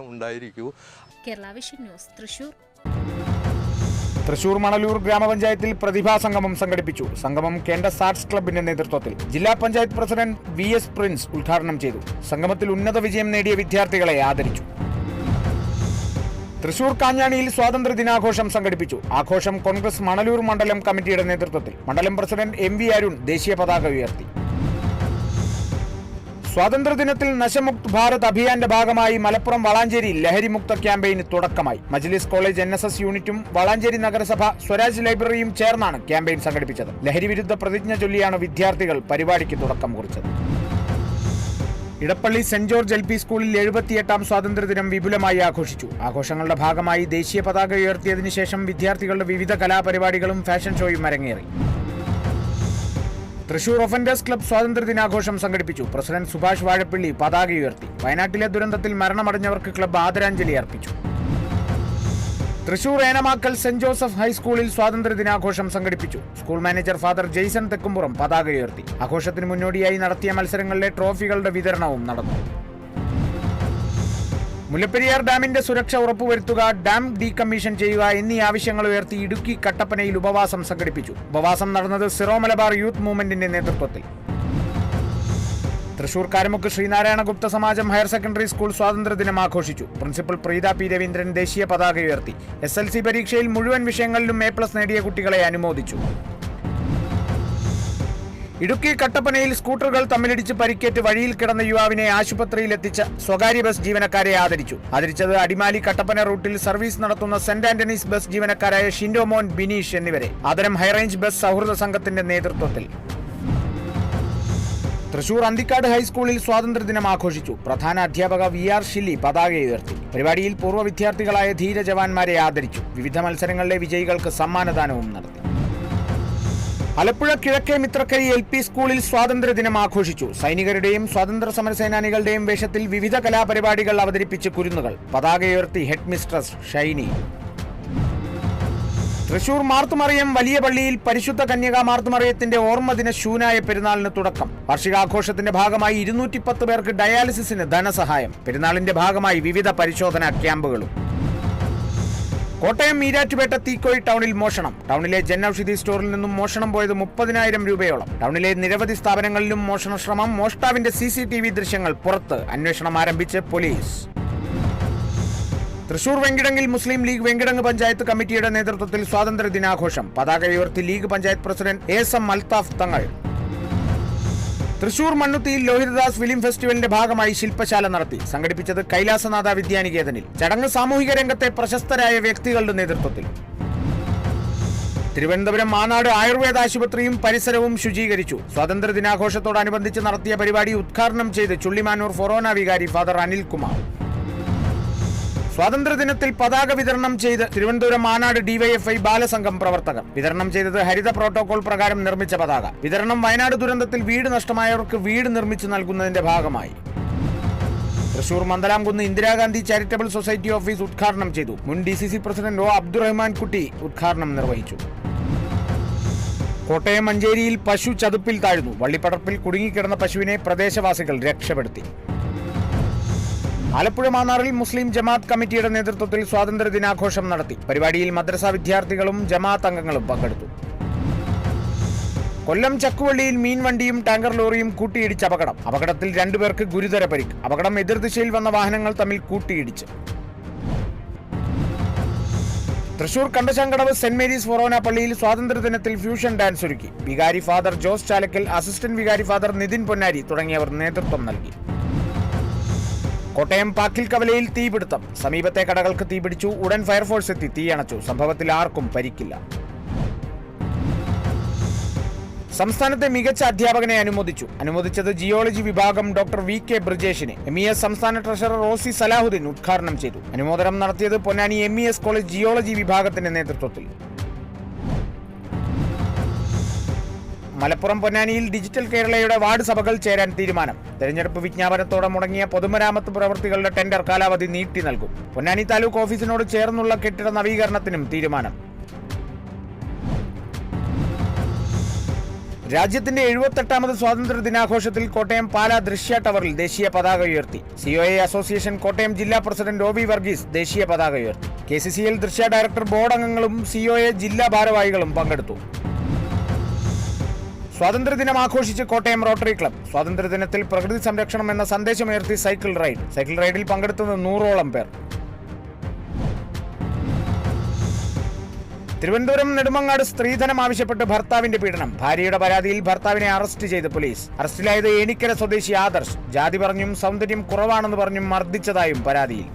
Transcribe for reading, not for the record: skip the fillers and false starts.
ഉണ്ടായിരിക്കൂ. Kerala vision news Thrissur. Thrissur Manalur ഗ്രാമപഞ്ചായത്തിൽ പ്രതിഭാ സംഗമം സംഘടിപ്പിച്ചു. സംഗമം കേണ്ടസ് ആർട്സ് ക്ലബിന്റെ നേതൃത്വത്തിൽ ജില്ലാ പഞ്ചായത്ത് പ്രസിഡന്റ് VS പ്രിൻസ് ഉദ്ഘാടനം ചെയ്തു. സംഗമത്തിൽ ഉന്നത വിജയം നേടിയ വിദ്യാർത്ഥികളെ ആദരിച്ചു. തൃശൂർ കാഞ്ഞാണിയിൽ സ്വാതന്ത്ര്യ ദിനാഘോഷം സംഘടിപ്പിച്ചു. ആഘോഷം കോൺഗ്രസ് മണലൂർ മണ്ഡലം കമ്മിറ്റിയുടെ നേതൃത്വത്തിൽ. മണ്ഡലം പ്രസിഡന്റ് MV അരുൺ ദേശീയ പതാക ഉയർത്തി. സ്വാതന്ത്ര്യദിനത്തിൽ നശമുക്ത് ഭാരത് അഭിയാന്റെ ഭാഗമായി മലപ്പുറം വളാഞ്ചേരിയിൽ ലഹരിമുക്ത ക്യാമ്പയിന് തുടക്കമായി. മജ്ലിസ് കോളേജ് NSS യൂണിറ്റും വളാഞ്ചേരി നഗരസഭ സ്വരാജ് ലൈബ്രറിയും ചേർന്നാണ് ക്യാമ്പയിൻ സംഘടിപ്പിച്ചത്. ലഹരി വിരുദ്ധ പ്രതിജ്ഞ ചൊല്ലിയാണ് വിദ്യാർത്ഥികൾ പരിപാടിക്ക് തുടക്കം കുറിച്ചത്. ഇടപ്പള്ളി സെന്റ് ജോർജ് LP സ്കൂളിൽ 78ാം സ്വാതന്ത്ര്യദിനം വിപുലമായി ആഘോഷിച്ചു. ആഘോഷങ്ങളുടെ ഭാഗമായി ദേശീയ പതാക ഉയർത്തിയതിനു ശേഷം വിദ്യാർത്ഥികളുടെ വിവിധ കലാപരിപാടികളും ഫാഷൻ ഷോയും അരങ്ങേറി. തൃശൂർ ഒഫൻഡേഴ്സ് ക്ലബ് സ്വാതന്ത്ര്യദിനാഘോഷം സംഘടിപ്പിച്ചു. പ്രസിഡന്റ് സുഭാഷ് വാഴപ്പിള്ളി പതാക ഉയർത്തി. വയനാട്ടിലെ ദുരന്തത്തിൽ മരണമടഞ്ഞവർക്ക് ക്ലബ്ബ് ആദരാഞ്ജലി അർപ്പിച്ചു. തൃശൂർ ഏനമാക്കൽ സെന്റ് ജോസഫ് ഹൈസ്കൂളിൽ സ്വാതന്ത്ര്യദിനാഘോഷം സംഘടിപ്പിച്ചു. School manager father Jason Thekkumpuram പതാക ഉയർത്തി. ആഘോഷത്തിന് മുന്നോടിയായി നടത്തിയ മത്സരങ്ങളിലെ ട്രോഫികളുടെ വിതരണവും നടന്നു. മുല്ലപ്പെരിയാർ ഡാമിന്റെ സുരക്ഷ ഉറപ്പുവരുത്തുക, ഡാം ഡീകമ്മീഷൻ ചെയ്യുക എന്നീ ആവശ്യങ്ങൾ ഉയർത്തി ഇടുക്കി കട്ടപ്പനയിൽ ഉപവാസം സംഘടിപ്പിച്ചു. ഉപവാസം നടന്നത് സിറോ മലബാർ യൂത്ത് മൂവ്മെന്റിന്റെ നേതൃത്വത്തിൽ. തൃശൂർ കാരമുക്ക് ശ്രീനാരായണ ഗുപ്ത സമാജം ഹയർ സെക്കൻഡറി സ്കൂൾ സ്വാതന്ത്ര്യദിനം ആഘോഷിച്ചു. Principal Preetha P. രവീന്ദ്രൻ ദേശീയ പതാക ഉയർത്തി. SLC പരീക്ഷയിൽ മുഴുവൻ വിഷയങ്ങളിലും A+ നേടിയ കുട്ടികളെ അനുമോദിച്ചു. ഇടുക്കി കട്ടപ്പനയിൽ സ്കൂട്ടറുകൾ തമ്മിലിടിച്ച് പരിക്കേറ്റ് വഴിയിൽ കിടന്ന യുവാവിനെ ആശുപത്രിയിലെത്തിച്ച സ്വകാര്യ ബസ് ജീവനക്കാരെ ആദരിച്ചത് അടിമാലി കട്ടപ്പന റൂട്ടിൽ സർവീസ് നടത്തുന്ന സെന്റ് ആന്റണീസ് ബസ് ജീവനക്കാരായ ഷിൻഡോമോൻ, ബിനീഷ് എന്നിവരെ. ആദരം ഹൈറേഞ്ച് ബസ് സൗഹൃദ സംഘത്തിന്റെ നേതൃത്വത്തിൽ. തൃശൂർ അന്തിക്കാട് ഹൈസ്കൂളിൽ സ്വാതന്ത്ര്യദിനം ആഘോഷിച്ചു. പ്രധാന അധ്യാപക VR ഷില്ലി പതാക ഉയർത്തി. പരിപാടിയിൽ പൂർവ്വ വിദ്യാർത്ഥികളായ ധീര ജവാന്മാരെ ആദരിച്ചു. വിവിധ മത്സരങ്ങളിലെ വിജയികൾക്ക് സമ്മാനദാനവും നടത്തി. ആലപ്പുഴ കിഴക്കേ മിത്രക്കരി LP സ്കൂളിൽ സ്വാതന്ത്ര്യദിനം ആഘോഷിച്ചു. സൈനികരുടെയും സ്വാതന്ത്ര്യ സമരസേനാനികളുടെയും വേഷത്തിൽ വിവിധ കലാപരിപാടികൾ അവതരിപ്പിച്ച് കുരുന്നുകൾ. പതാക ഉയർത്തി ഹെഡ് മിസ്ട്രസ് ഷൈനി. തൃശൂർ മാർത്തുമറിയം വലിയ പള്ളിയിൽ പരിശുദ്ധ കന്യകാ മാർത്തുമറിയത്തിന്റെ ഓർമ്മദിന ശൂനായ പെരുന്നാളിന് തുടക്കം. വാർഷികാഘോഷത്തിന്റെ ഭാഗമായി 210 പേർക്ക് ഡയാലിസിസിന് ധനസഹായം. പെരുന്നാളിന്റെ ഭാഗമായി വിവിധ പരിശോധനാ ക്യാമ്പുകളും. കോട്ടയം ഈരാറ്റുപേട്ട തീക്കോയി ടൗണിൽ മോഷണം. ടൗണിലെ ജൻ ഔഷധി സ്റ്റോറിൽ നിന്നും മോഷണം പോയത് 30,000 രൂപയോളം. ടൗണിലെ നിരവധി സ്ഥാപനങ്ങളിലും മോഷണശ്രമം. മോഷ്ടാവിന്റെ CCTV ദൃശ്യങ്ങൾ പുറത്ത്. അന്വേഷണം ആരംഭിച്ച് പോലീസ്. തൃശൂർ വെങ്കിടങ്ങിൽ മുസ്ലിം ലീഗ് വെങ്കിടങ്ങ് പഞ്ചായത്ത് കമ്മിറ്റിയുടെ നേതൃത്വത്തിൽ സ്വാതന്ത്ര്യ ദിനാഘോഷം. പതാക ഉയർത്തി league panchayat president ASM Althaf Thangal. Thrissur മണ്ണുത്തിയിൽ ലോഹിതദാസ് ഫിലിം ഫെസ്റ്റിവലിന്റെ ഭാഗമായി ശില്പശാല നടത്തി. സംഘടിപ്പിച്ചത് കൈലാസനാഥ വിദ്യാനികേതനിൽ. ചടങ്ങ് സാമൂഹിക രംഗത്തെ പ്രശസ്തരായ വ്യക്തികളുടെ നേതൃത്വത്തിൽ. തിരുവനന്തപുരം മാനാട് ആയുർവേദ ആശുപത്രിയും പരിസരവും ശുചീകരിച്ചു. സ്വാതന്ത്ര്യ ദിനാഘോഷത്തോടനുബന്ധിച്ച് നടത്തിയ പരിപാടി ഉദ്ഘാടനം ചെയ്ത് ചുള്ളിമാനൂർ ഫൊറോന വികാരി ഫാദർ അനിൽകുമാർ. സ്വാതന്ത്ര്യദിനത്തിൽ പതാക വിതരണം ചെയ്ത് തിരുവനന്തപുരം മാനാട് DYFI ബാലസംഘം പ്രവർത്തകർ. വിതരണം ചെയ്തത് ഹരിത പ്രോട്ടോകോൾ പ്രകാരം നിർമ്മിച്ച പതാക. വിതരണം വയനാട് ദുരന്തത്തിൽ വീട് നഷ്ടമായവർക്ക് വീട് നിർമ്മിച്ചു നൽകുന്നതിന്റെ ഭാഗമായി. Thrissur Mandalamkunnu Indira Gandhi charitable society office ഉദ്ഘാടനം ചെയ്തു. മുൻ DCC പ്രസിഡന്റ് O. അബ്ദുറഹ്മാൻ കുട്ടി ഉദ്ഘാടനം നിർവഹിച്ചു. കോട്ടയം മഞ്ചേരിയിൽ പശു ചതുപ്പിൽ താഴ്ന്നു. വള്ളിപ്പടർപ്പിൽ കുടുങ്ങിക്കിടന്ന പശുവിനെ പ്രദേശവാസികൾ രക്ഷപ്പെടുത്തി. ആലപ്പുഴ മാന്നാറിൽ മുസ്ലിം ജമാഅത്ത് കമ്മിറ്റിയുടെ നേതൃത്വത്തിൽ സ്വാതന്ത്ര്യ ദിനാഘോഷം നടത്തി. പരിപാടിയിൽ മദ്രസ വിദ്യാർത്ഥികളും ജമാഅത്ത് അംഗങ്ങളും പങ്കെടുത്തു. കൊല്ലം ചക്കുവള്ളിയിൽ മീൻവണ്ടിയും ടാങ്കർ ലോറിയും കൂട്ടിയിടിച്ച് അപകടം. അപകടത്തിൽ 2 പേർക്ക് ഗുരുതര പരിക്ക്. അപകടം എതിർദിശയിൽ വന്ന വാഹനങ്ങൾ തമ്മിൽ കൂട്ടിയിടിച്ച്. തൃശൂർ കണ്ടശാങ്കടവ് സെന്റ് മേരീസ് ഫൊറോന പള്ളിയിൽ സ്വാതന്ത്ര്യദിനത്തിൽ ഫ്യൂഷൻ ഡാൻസ് ഒരുക്കി. വികാരി ഫാദർ ജോസ് ചാലക്കൽ, അസിസ്റ്റന്റ് വികാരി ഫാദർ നിതിൻ പൊന്നാരി തുടങ്ങിയവർ നേതൃത്വം നൽകി. കോട്ടയം പാക്കിൽ കവലയിൽ തീപിടുത്തം. സമീപത്തെ കടകൾക്ക് തീപിടിച്ചു. ഉടൻ ഫയർഫോഴ്സ് എത്തി തീയണച്ചു. സംഭവത്തിൽ ആർക്കും പരിക്കില്ല. സംസ്ഥാനത്തെ മികച്ച അധ്യാപകനെ അനുമോദിച്ചത് ജിയോളജി വിഭാഗം ഡോക്ടർ VK ബ്രിജേഷിനെ. MES സംസ്ഥാന ട്രഷറർ OC സലാഹുദ്ദീൻ ഉദ്ഘാടനം ചെയ്തു. അനുമോദനം നടത്തിയത് പൊന്നാനി MES കോളേജ് ജിയോളജി വിഭാഗത്തിന്റെ നേതൃത്വത്തിൽ. മലപ്പുറം പൊന്നാനിയിൽ ഡിജിറ്റൽ കേരളയുടെ വാർഡ് സഭകൾ ചേരാൻ തീരുമാനം. തെരഞ്ഞെടുപ്പ് വിജ്ഞാപനത്തോടെ മുടങ്ങിയ പൊതുമരാമത്ത് പ്രവൃത്തികളുടെ ടെൻഡർ കാലാവധി നീട്ടി നൽകും. പൊന്നാനി താലൂക്ക് ഓഫീസിനോട് ചേർന്നുള്ള കെട്ടിട നവീകരണത്തിനും തീരുമാനം. രാജ്യത്തിന്റെ 78ാമത് സ്വാതന്ത്ര്യ ദിനാഘോഷത്തിൽ കോട്ടയം പാലാ ദൃശ്യ ടവറിൽ ദേശീയ പതാക ഉയർത്തി. COA അസോസിയേഷൻ കോട്ടയം ജില്ലാ പ്രസിഡന്റ് OB വർഗീസ് ദേശീയ പതാക ഉയർത്തി. KCCL ദൃശ്യ ഡയറക്ടർ ബോർഡ് അംഗങ്ങളും COA ജില്ലാ ഭാരവാഹികളും പങ്കെടുത്തു. സ്വാതന്ത്ര്യദിനം ആഘോഷിച്ച് കോട്ടയം റോട്ടറി ക്ലബ്. സ്വാതന്ത്ര്യദിനത്തിൽ പ്രകൃതി സംരക്ഷണം എന്ന സന്ദേശമുയർത്തി സൈക്കിൾ റൈഡിൽ പങ്കെടുത്തത് 100ഓളം പേർ. തിരുവനന്തപുരം നെടുമങ്ങാട് സ്ത്രീധനം ആവശ്യപ്പെട്ട് ഭർത്താവിന്റെ പീഡനം. ഭാര്യയുടെ പരാതിയിൽ ഭർത്താവിനെ അറസ്റ്റ് ചെയ്ത് പോലീസ്. അറസ്റ്റിലായത് ഏണിക്കര സ്വദേശി ആദർശ്. ജാതി പറഞ്ഞും സൗന്ദര്യം കുറവാണെന്ന് പറഞ്ഞും മർദ്ദിച്ചതായും പരാതിയിൽ.